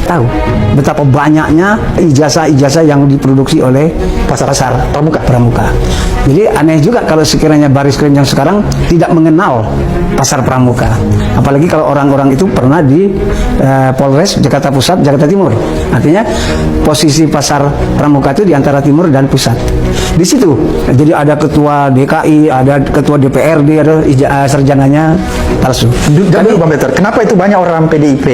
tahu betapa banyaknya ijazah-ijazah yang diproduksi oleh pasar pramuka. Jadi aneh juga kalau sekiranya baris krim yang sekarang tidak mengenal pasar pramuka. Apalagi kalau orang-orang itu pernah di Polres Jakarta Pusat, Jakarta Timur. Artinya posisi pasar pramuka itu di antara timur dan pusat. Di situ jadi ada ketua DKI, ada ketua DPRD, ada sarjananya palsu. Tapi Bang Peter, kenapa itu banyak orang PDIP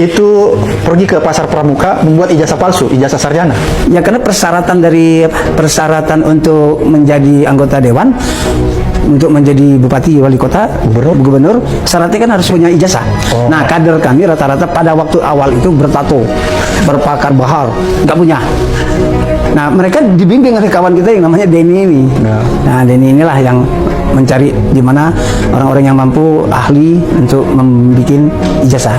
itu pergi ke pasar pramuka membuat ijazah palsu, ijazah sarjana? Ya karena persyaratan untuk menjadi anggota dewan, untuk menjadi bupati, wali kota, gubernur, syaratnya kan harus punya ijazah. Nah, kader kami rata-rata pada waktu awal itu bertato, berpakar bahar, nggak punya. Nah, mereka dibimbing oleh kawan kita yang namanya Denny ini. Nah, Denny inilah yang mencari di mana orang-orang yang mampu, ahli untuk membuat ijazah.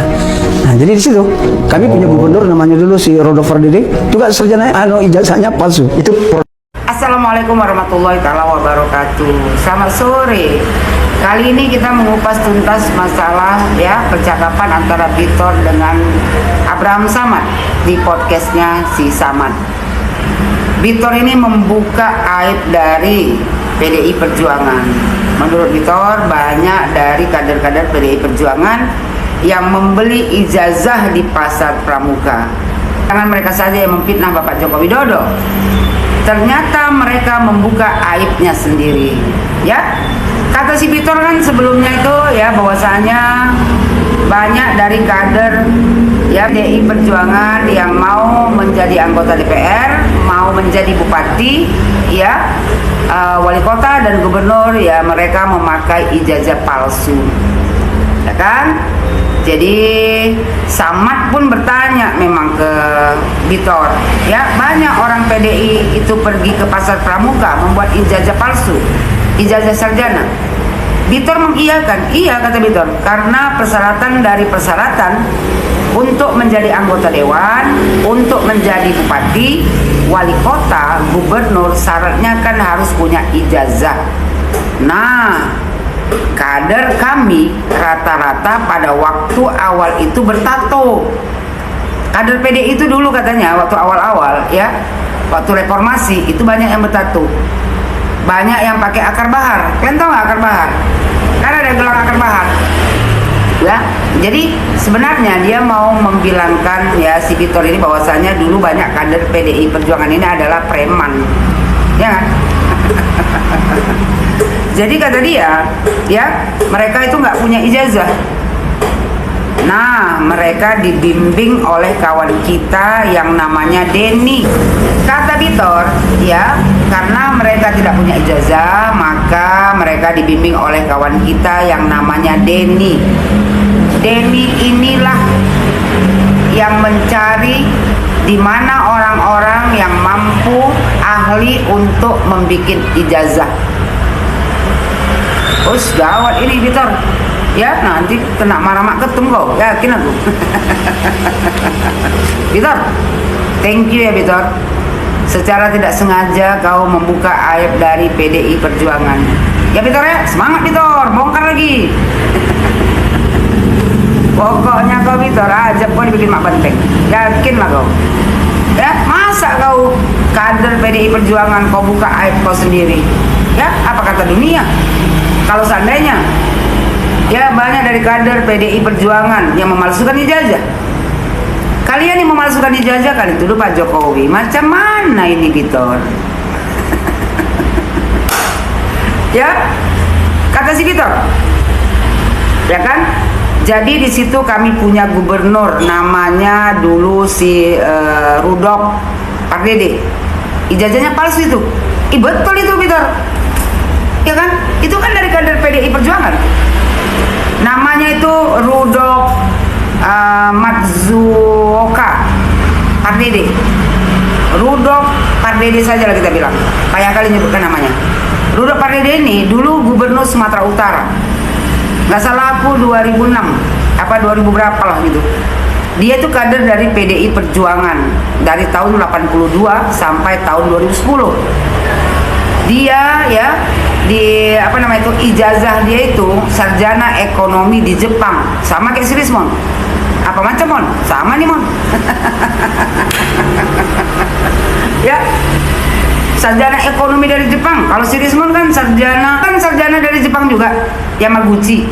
Nah, jadi di situ kami punya gubernur namanya dulu si Rodolfo Dede, juga sarjana ijazahnya palsu. Itu Assalamualaikum warahmatullahi wabarakatuh. Selamat sore. Kali ini kita mengupas tuntas masalah percakapan antara Victor dengan Abraham Samad di podcastnya si Samad. Victor ini membuka aib dari PDI Perjuangan. Menurut Victor, banyak dari kader-kader PDI Perjuangan yang membeli ijazah di pasar pramuka. Jangan mereka saja yang memfitnah Bapak Joko Widodo. Ternyata mereka membuka aibnya sendiri. Ya, kata si Victor kan sebelumnya itu bahwasanya banyak dari kader PDI Perjuangan yang mau menjadi anggota DPR, mau menjadi bupati, wali kota dan gubernur, mereka memakai ijazah palsu, ya kan? Jadi Samad pun bertanya memang ke Victor, banyak orang PDI itu pergi ke pasar pramuka membuat ijazah palsu, ijazah sarjana. Victor mengiyakan, iya kata Victor, karena persyaratan untuk menjadi anggota dewan, untuk menjadi bupati, wali kota, gubernur, syaratnya kan harus punya ijazah. Nah, kader kami rata-rata pada waktu awal itu bertato. Kader PDI itu dulu katanya waktu awal-awal waktu reformasi itu banyak yang bertato. Banyak yang pakai akar bahar. Kalian tahu nggak akar bahar? Karena ada gelang akar bahar. Jadi sebenarnya dia mau membilangkan si Victor ini bahwasanya dulu banyak kader PDI Perjuangan ini adalah preman. Ya kan? Jadi kata dia, mereka itu nggak punya ijazah. Nah, mereka dibimbing oleh kawan kita yang namanya Denny. Kata Victor, karena mereka tidak punya ijazah, maka mereka dibimbing oleh kawan kita yang namanya Denny. Denny inilah yang mencari di mana orang-orang yang mampu, ahli untuk membuat ijazah. Gawat ini Victor. Nanti kena marah mak ketum kau. Yakin aku. Victor, thank you ya Victor. Secara tidak sengaja kau membuka aib dari PDI Perjuangan. Ya Victor semangat Victor, bongkar lagi. Pokoknya kau Victor aja kau dibikin mak benteng. Yakin lah kau. Masa kau kader PDI Perjuangan kau buka aib kau sendiri? Apa kata dunia? Kalau seandainya banyak dari kader PDI Perjuangan yang memalsukan ijazah. Kalian yang memalsukan ijazah kalian tuduh Pak Jokowi. Macam mana ini Victor? Kata si Victor. Ya kan? Jadi di situ kami punya gubernur namanya dulu si Rudolf Pardede. Ijazahnya palsu itu. Betul itu Victor. Ya kan? Itu kan dari kader PDI Perjuangan. Namanya itu Rudolf Matsuoka Pardede. Rudolf Pardede saja lah kita bilang. Banyak kali nyebutkan namanya. Rudolf Pardede ini dulu gubernur Sumatera Utara. Nggak salah aku 2006 apa 2000 berapa lah gitu. Dia itu kader dari PDI Perjuangan dari tahun 82 sampai tahun 2010. Dia di apa namanya itu ijazah dia itu sarjana ekonomi di Jepang, sama kayak si Rismon. Apa macam Mon? Sama nih Mon. Ya, sarjana ekonomi dari Jepang. Kalau si Rismon kan sarjana dari Jepang juga, Yamaguchi.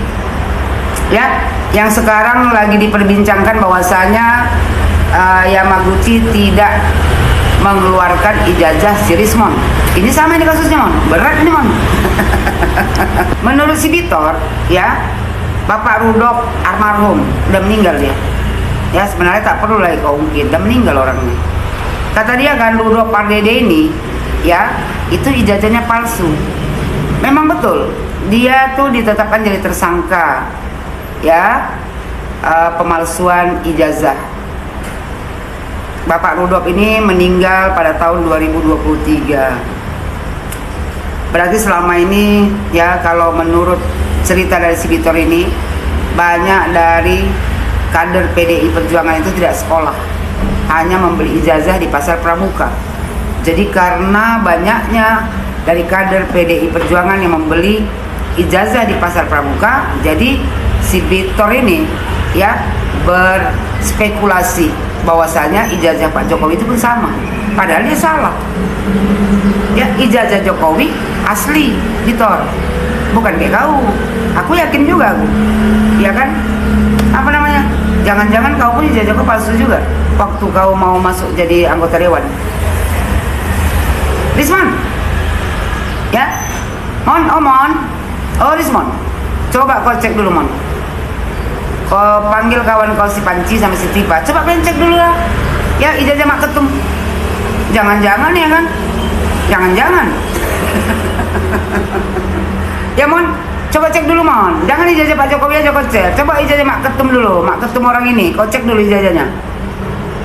Ya, yang sekarang lagi diperbincangkan bahwasanya Yamaguchi tidak mengeluarkan ijazah si Rismon. Ini sama ini kasusnya Mon, berat nih Mon. Menurut si Bitor, ya, Bapak Rudolf almarhum udah meninggal dia. Ya sebenarnya tak perlu lagi kau ungkit, udah meninggal orangnya. Kata dia kan Rudolf Pardede ini, ya, itu ijazahnya palsu. Memang betul, dia tuh ditetapkan jadi tersangka, ya, pemalsuan ijazah. Bapak Rudolf ini meninggal pada tahun 2023. Berarti selama ini, ya, kalau menurut cerita dari si Bitor ini, banyak dari kader PDI Perjuangan itu tidak sekolah, hanya membeli ijazah di pasar pramuka. Jadi karena banyaknya dari kader PDI Perjuangan yang membeli ijazah di pasar pramuka, jadi si Bitor ini, ya, berspekulasi bahwasanya ijazah Pak Jokowi itu pun sama, padahal dia salah. Ya, ijazah Jokowi asli, Bitor, bukan kayak kau. Aku yakin juga aku, ya kan? Apa namanya? Jangan-jangan kau pun ijazah kau palsu juga waktu kau mau masuk jadi anggota dewan. Rismon, ya, Mon, oh Rismon, coba kau cek dulu Mon. Kau panggil kawan kau si Panci sama si Tipa, coba kalian cek dulu lah, ya, ijazah Mak Ketum. Jangan-jangan ya kan? Jangan-jangan. Ya Mon, coba cek dulu Mon. Jangan ijazah Pak Jokowi aja kau cek. Coba ijazah Mak Ketum dulu, Mak Ketum orang ini, kau cek dulu ijazahnya.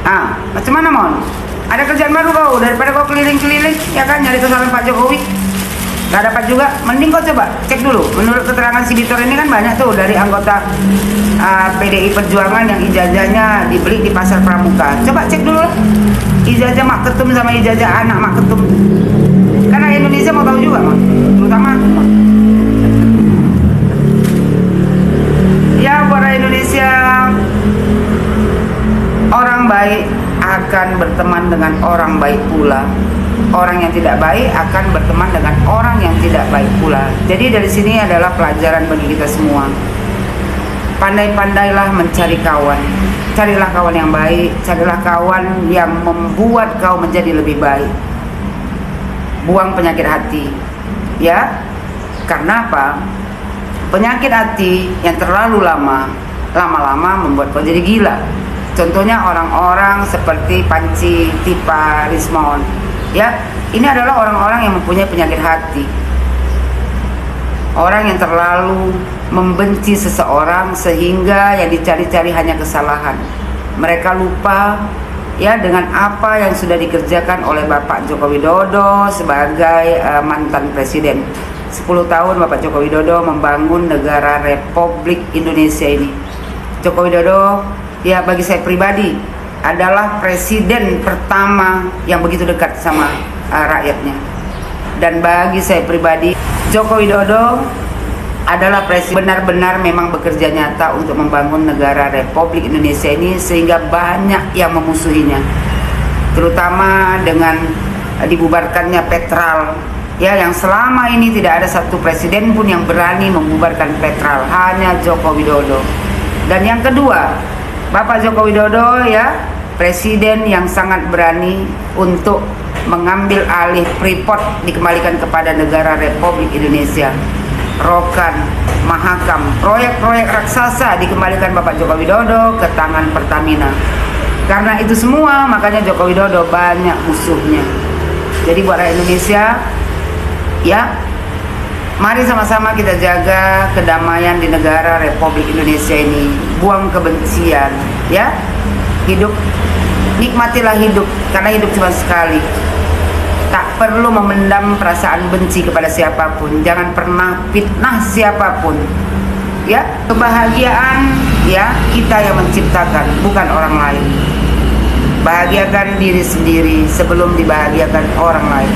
Ah, macam mana Mon? Ada kerjaan baru kau daripada kau keliling-keliling, ya kan, nyari kesalahan Pak Jokowi. Gak dapat juga, mending kau coba cek dulu. Menurut keterangan si Bitor ini kan banyak tuh dari anggota PDI Perjuangan yang ijazahnya dibeli di pasar pramuka. Coba cek dulu lah, ijazah Mak Ketum sama ijazah anak Mak Ketum. Karena Indonesia mau tahu juga Mon, terutama aku Mon. Ya, para Indonesia, orang baik akan berteman dengan orang baik pula. Orang yang tidak baik akan berteman dengan orang yang tidak baik pula. Jadi dari sini adalah pelajaran bagi kita semua. Pandai-pandailah mencari kawan. Carilah kawan yang baik, carilah kawan yang membuat kau menjadi lebih baik. Buang penyakit hati, ya. Karena apa? Penyakit hati yang terlalu lama-lama membuat kau jadi gila. Contohnya orang-orang seperti Panci, Tipa, Rismon, ya, ini adalah orang-orang yang mempunyai penyakit hati. Orang yang terlalu membenci seseorang sehingga yang dicari-cari hanya kesalahan. Mereka lupa, ya, dengan apa yang sudah dikerjakan oleh Bapak Joko Widodo sebagai mantan presiden. 10 tahun Bapak Joko Widodo membangun negara Republik Indonesia ini. Joko Widodo, ya, bagi saya pribadi adalah presiden pertama yang begitu dekat sama rakyatnya. Dan bagi saya pribadi, Joko Widodo adalah presiden benar-benar memang bekerja nyata untuk membangun negara Republik Indonesia ini, sehingga banyak yang memusuhinya, terutama dengan dibubarkannya Petral, ya, yang selama ini tidak ada satu presiden pun yang berani membubarkan Petral, hanya Joko Widodo. Dan yang kedua, Bapak Joko Widodo, ya, presiden yang sangat berani untuk mengambil alih Freeport, dikembalikan kepada negara Republik Indonesia. Rokan, Mahakam, proyek-proyek raksasa dikembalikan Bapak Joko Widodo ke tangan Pertamina. Karena itu semua, makanya Joko Widodo banyak musuhnya. Jadi buat rakyat Indonesia, ya, mari sama-sama kita jaga kedamaian di negara Republik Indonesia ini. Buang kebencian, ya. Hidup, nikmatilah hidup, karena hidup cuma sekali. Tak perlu memendam perasaan benci kepada siapapun. Jangan pernah fitnah siapapun. Ya, kebahagiaan, ya, kita yang menciptakan, bukan orang lain. Bahagiakan diri sendiri sebelum dibahagiakan orang lain.